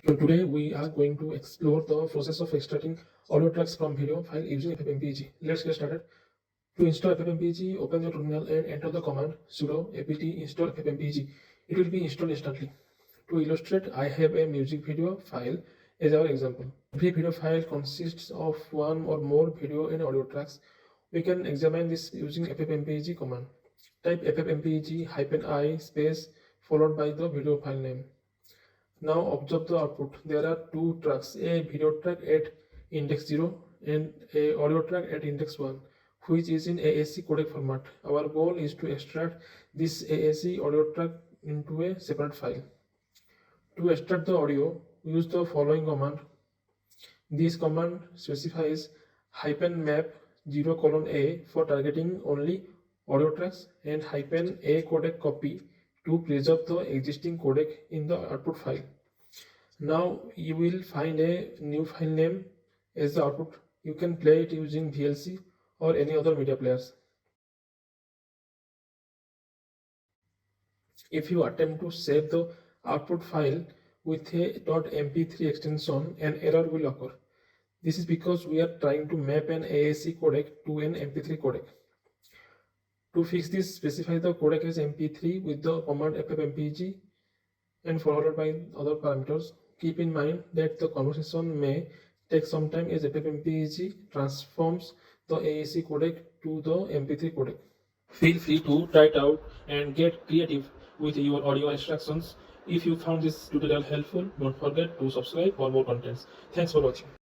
So today we are going to explore the process of extracting audio tracks from video file using FFmpeg. Let's get started. To install FFmpeg, open your terminal and enter the command sudo apt install FFmpeg. It will be installed instantly. To illustrate, I have a music video file as our example. Every video file consists of one or more video and audio tracks. We can examine this using FFmpeg command. Type FFmpeg-i space followed by the video file name. Now observe the output. There are two tracks, a video track at index 0 and a audio track at index 1, which is in AAC codec format. Our goal is to extract this AAC audio track into a separate file. To extract the audio, use the following command. This command specifies -map 0:a for targeting only audio tracks and -a codec copy to preserve the existing codec in the output file. Now you will find a new file name as the output. You can play it using VLC or any other media players. If you attempt to save the output file with a .mp3 extension, an error will occur. This is because we are trying to map an AAC codec to an MP3 codec. To fix this, specify the codec as MP3 with the command FFmpeg and followed by other parameters. Keep in mind that the conversation may take some time as FFmpeg transforms the AAC codec to the MP3 codec. Feel free to try it out and get creative with your audio instructions. If you found this tutorial helpful, don't forget to subscribe for more contents. Thanks for watching.